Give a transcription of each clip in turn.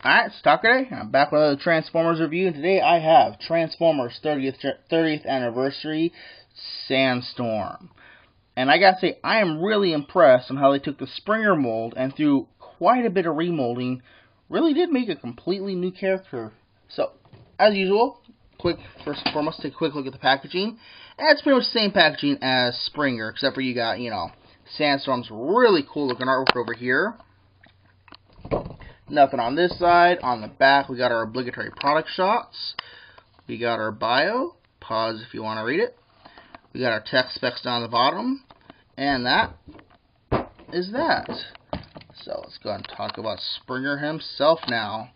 Alright, it's Tucker Day. I'm back with another Transformers review, and today I have Transformers 30th Anniversary Sandstorm. And I gotta say, I am really impressed on how they took the Springer mold and through quite a bit of remolding, really did make a completely new character. So, as usual, first and foremost, take a quick look at the packaging. And it's pretty much the same packaging as Springer, except for you got, Sandstorm's really cool looking artwork over here. Nothing on this side. On the back, we got our obligatory product shots. We got our bio. Pause if you want to read it. We got our text specs down the bottom. And that is that. So let's go ahead and talk about Springer himself now.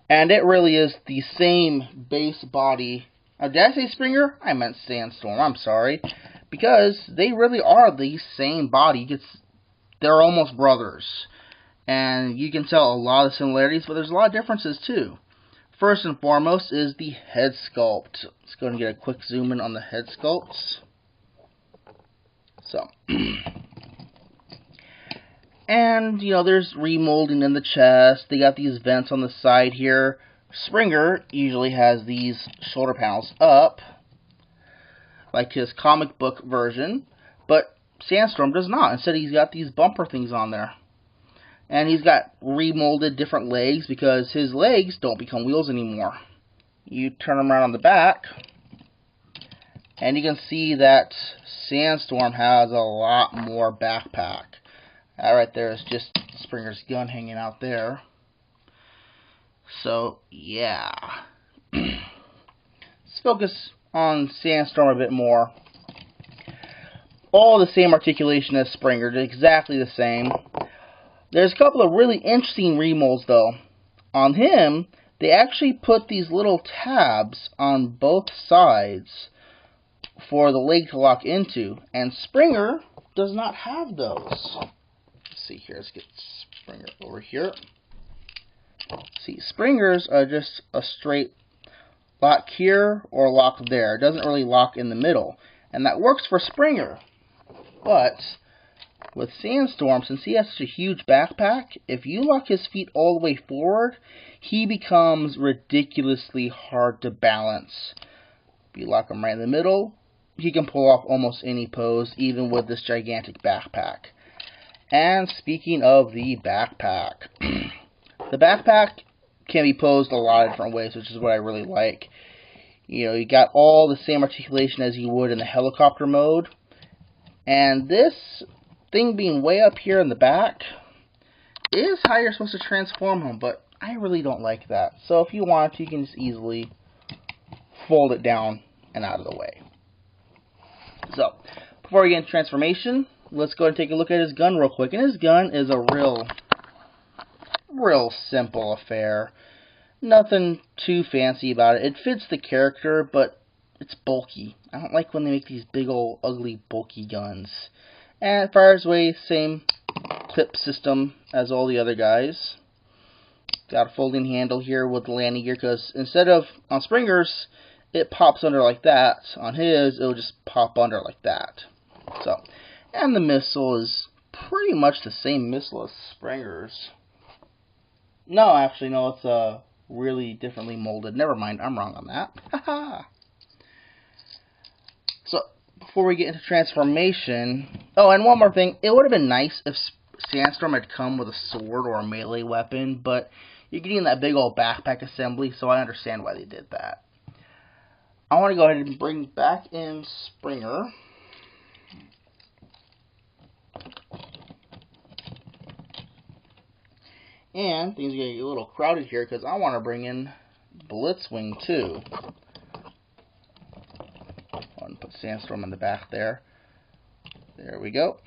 And it really is the same base body. Did I say Springer? I meant Sandstorm. I'm sorry. Because they really are the same body. They're almost brothers. And you can tell a lot of similarities, but there's a lot of differences too. First and foremost is the head sculpt. Let's go and get a quick zoom in on the head sculpts. So, and there's remolding in the chest. They got these vents on the side here. Springer usually has these shoulder panels up, like his comic book version, but Sandstorm does not. Instead, he's got these bumper things on there. And he's got remolded different legs because his legs don't become wheels anymore. You turn them around on the back, and you can see that Sandstorm has a lot more backpack. That right there is just Springer's gun hanging out there. So, yeah. Let's focus on Sandstorm a bit more. All the same articulation as Springer, exactly the same. There's a couple of really interesting remolds, though. On him, they actually put these little tabs on both sides for the leg to lock into, and Springer does not have those. Let's see here, let's get Springer over here. See, Springer's are just a straight lock here or lock there. It doesn't really lock in the middle, and that works for Springer, but with Sandstorm, since he has such a huge backpack, if you lock his feet all the way forward, he becomes ridiculously hard to balance. If you lock him right in the middle, he can pull off almost any pose, even with this gigantic backpack. And speaking of the backpack, the backpack can be posed a lot of different ways, which is what I really like. You got all the same articulation as you would in the helicopter mode. And this thing being way up here in the back is how you're supposed to transform him, but I really don't like that. So if you want to, you can just easily fold it down and out of the way. So, before we get into transformation, let's go ahead and take a look at his gun real quick. And his gun is a real simple affair. Nothing too fancy about it. It fits the character, but it's bulky. I don't like when they make these big old ugly bulky guns. And it fires away, same clip system as all the other guys. Got a folding handle here with the landing gear, because instead of on Springer's, it pops under like that. On his, it'll just pop under like that. So, and the missile is pretty much the same missile as Springer's. No, actually, no, it's really differently molded. Never mind, I'm wrong on that. Haha. So, before we get into transformation, oh, and one more thing, it would have been nice if Sandstorm had come with a sword or a melee weapon, but you're getting that big old backpack assembly, so I understand why they did that. I want to go ahead and bring back in Springer. And things are going to get a little crowded here because I want to bring in Blitzwing too. Put Sandstorm in the back there. There we go.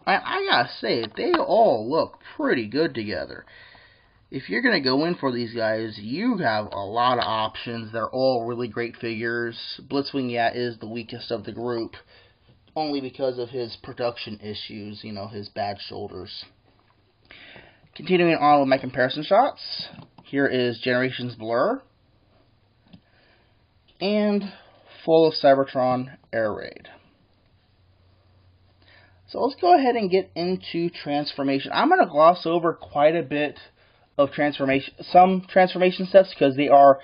I gotta say, they all look pretty good together. If you're gonna go in for these guys, you have a lot of options. They're all really great figures. Blitzwing, yeah, is the weakest of the group, only because of his production issues, his bad shoulders. Continuing on with my comparison shots, here is Generations Blur and Full of Cybertron Air Raid. So let's go ahead and get into transformation. I'm going to gloss over quite a bit of some transformation steps, because they are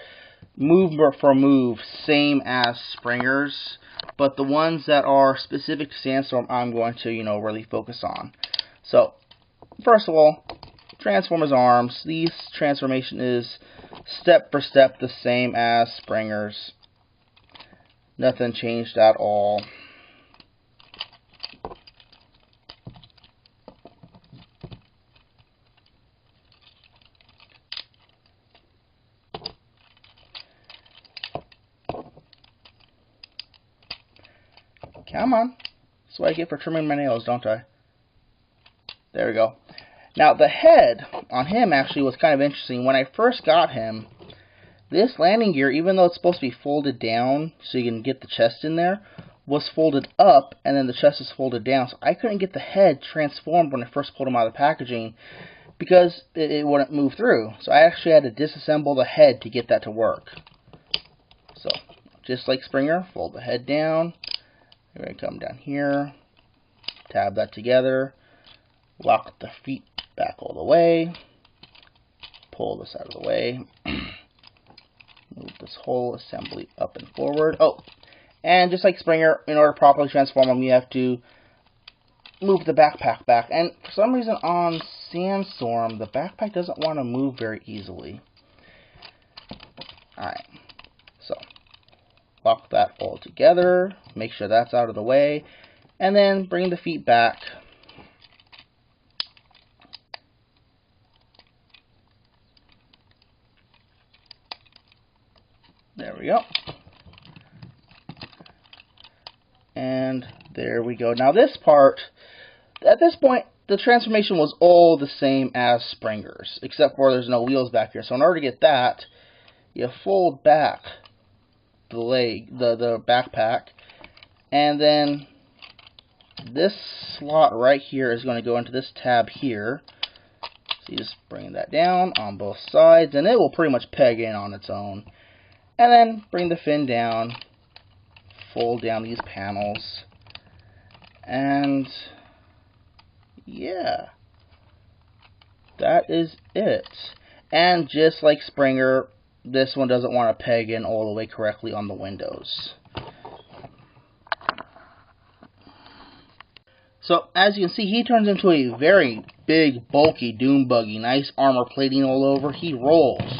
move for move same as Springer's, but the ones that are specific to Sandstorm I'm going to, really focus on. So first of all, transform his arms. This transformation is step for step the same as Springer's. Nothing changed at all. Come on. That's what I get for trimming my nails, don't I? There we go. Now, the head on him actually was kind of interesting. When I first got him, this landing gear, even though it's supposed to be folded down so you can get the chest in there, was folded up, and then the chest is folded down. So I couldn't get the head transformed when I first pulled him out of the packaging because it wouldn't move through. So I actually had to disassemble the head to get that to work. So, just like Springer, fold the head down. We're going to come down here, tab that together, lock the feet back all the way, pull this out of the way, move this whole assembly up and forward. Oh, and just like Springer, in order to properly transform them, you have to move the backpack back. And for some reason on Sandstorm, the backpack doesn't want to move very easily. Alright, so lock that all together, make sure that's out of the way, and then bring the feet back. There we go. And there we go. Now this part, at this point, the transformation was all the same as Springer's, except for there's no wheels back here. So in order to get that, you fold back the backpack, and then this slot right here is going to go into this tab here. So you just bring that down on both sides, and it will pretty much peg in on its own. And then bring the fin down, fold down these panels, and yeah, that is it. And just like Springer, this one doesn't want to peg in all the way correctly on the windows. So as you can see, he turns into a very big, bulky Doom Buggy. Nice armor plating all over. He rolls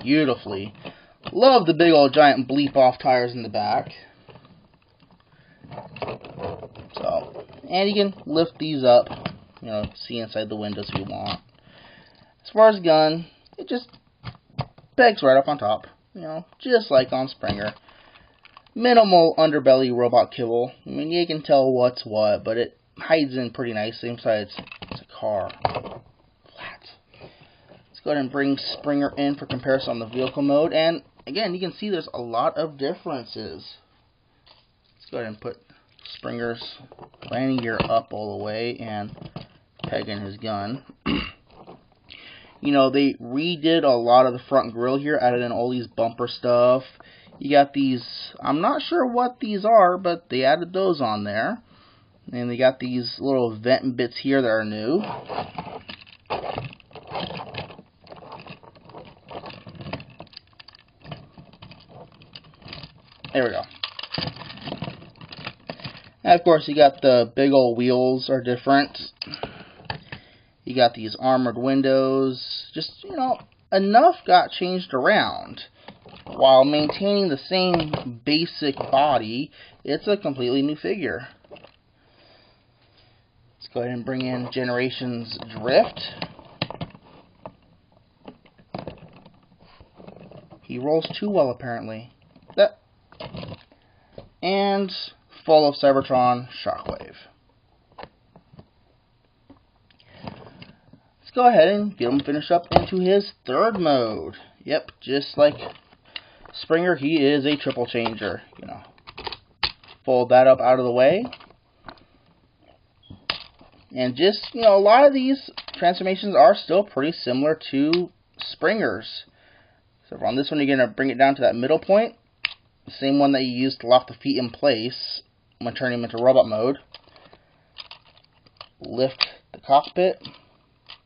beautifully. Love the big old giant bleep off tires in the back. So, and you can lift these up, see inside the windows if you want. As far as gun, it just pegs right up on top, just like on Springer. Minimal underbelly robot kibble. I mean, you can tell what's what, but it hides in pretty nicely. Besides, it's a car. Flat. Let's go ahead and bring Springer in for comparison on the vehicle mode, and again, you can see there's a lot of differences. Let's go ahead and put Springer's landing gear up all the way and peg in his gun. They redid a lot of the front grille here, added in all these bumper stuff. You got these, I'm not sure what these are, but they added those on there. And they got these little vent bits here that are new. There we go. And of course, you got the big old wheels are different. You got these armored windows. Just, enough got changed around. While maintaining the same basic body, it's a completely new figure. Let's go ahead and bring in Generations Drift. He rolls too well, apparently. And Fall of Cybertron Shockwave. Let's go ahead and get him finished up into his third mode. Yep, just like Springer, he is a triple changer. Fold that up out of the way. And just, a lot of these transformations are still pretty similar to Springer's. So on this one, you're going to bring it down to that middle point. The same one that you used to lock the feet in place when turning them into robot mode. Lift the cockpit.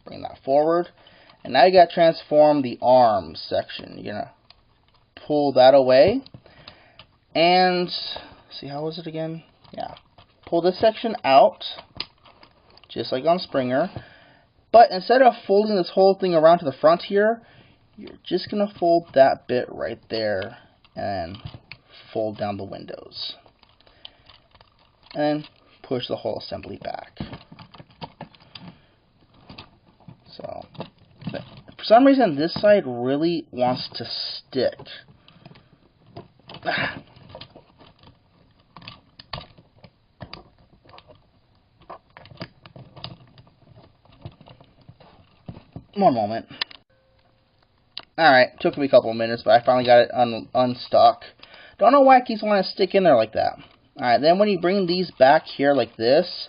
Bring that forward. And now you got to transform the arms section. You're going to pull that away. And, see, how was it again? Yeah. Pull this section out, just like on Springer. But instead of folding this whole thing around to the front here, you're just going to fold that bit right there and fold down the windows. And push the whole assembly back. So, for some reason, this side really wants to stick. One moment. Alright, took me a couple of minutes, but I finally got it unstuck. Don't know why it keeps wanting to stick in there like that. Alright, then when you bring these back here like this,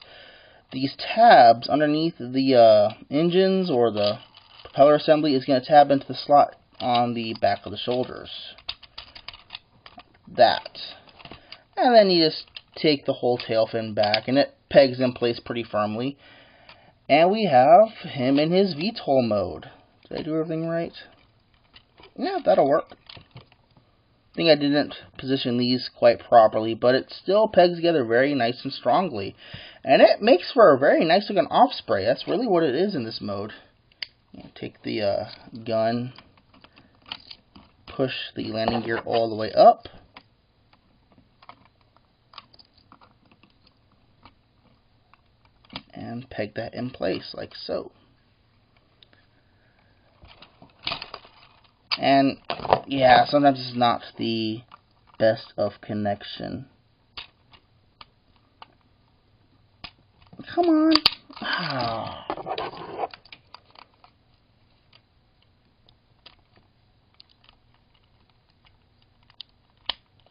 these tabs underneath the engines or the propeller assembly is going to tab into the slot on the back of the shoulders. That. And then you just take the whole tail fin back, and it pegs in place pretty firmly. And we have him in his VTOL mode. Did I do everything right? Yeah, that'll work. I think I didn't position these quite properly, but it still pegs together very nice and strongly. And it makes for a very nice looking Osprey. That's really what it is in this mode. Take the gun, push the landing gear all the way up. And peg that in place like so. And yeah, sometimes it's not the best of connection. Come on. Ah.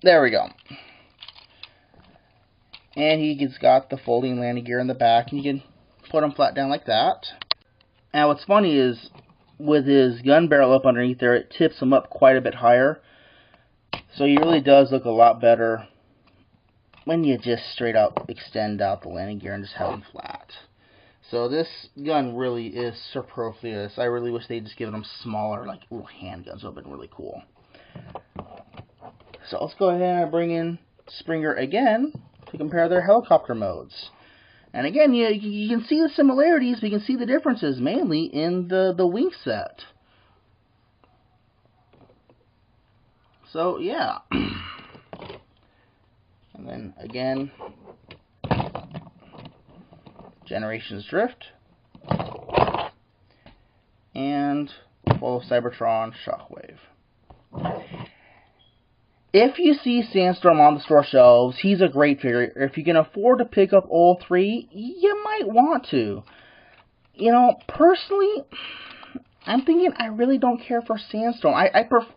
There we go. And he's got the folding landing gear in the back, and you can put him flat down like that. And what's funny is, with his gun barrel up underneath there, it tips him up quite a bit higher. So he really does look a lot better when you just straight out extend out the landing gear and just have him flat. So this gun really is superfluous. I really wish they'd just given him smaller, like little handguns. It would have been really cool. So let's go ahead and bring in Springer again to compare their helicopter modes. And again, you can see the similarities, but you can see the differences, mainly in the wing set. So, yeah. And then, again, Generations Drift. And full Cybertron Shockwave. If you see Sandstorm on the store shelves, he's a great figure. If you can afford to pick up all three, you might want to. You know, personally, I'm thinking I really don't care for Sandstorm.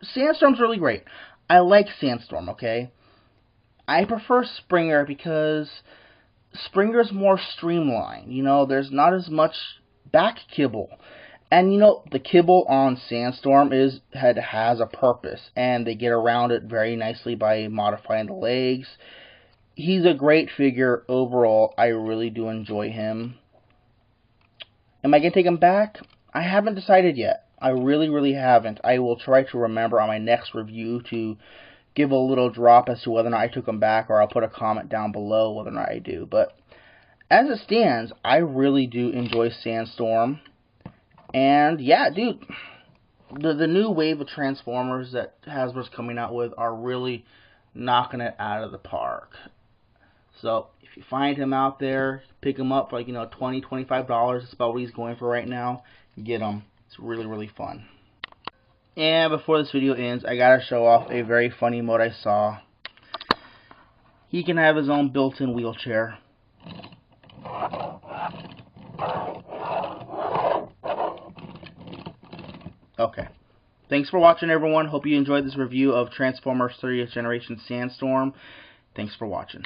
Sandstorm's really great. I like Sandstorm, okay? I prefer Springer because Springer's more streamlined. You know, there's not as much back kibble. And, you know, the kibble on Sandstorm has a purpose, and they get around it very nicely by modifying the legs. He's a great figure overall. I really do enjoy him. Am I going to take him back? I haven't decided yet. I really, really haven't. I will try to remember on my next review to give a little drop as to whether or not I took him back, or I'll put a comment down below whether or not I do. But as it stands, I really do enjoy Sandstorm. And yeah, dude, the new wave of Transformers that Hasbro's coming out with are really knocking it out of the park. So if you find him out there, pick him up for like, $20, $25. That's about what he's going for right now. Get him. It's really, really fun. And before this video ends, I gotta show off a very funny mode I saw. He can have his own built-in wheelchair. Okay. Thanks for watching, everyone. Hope you enjoyed this review of Transformers 30th Generation Sandstorm. Thanks for watching.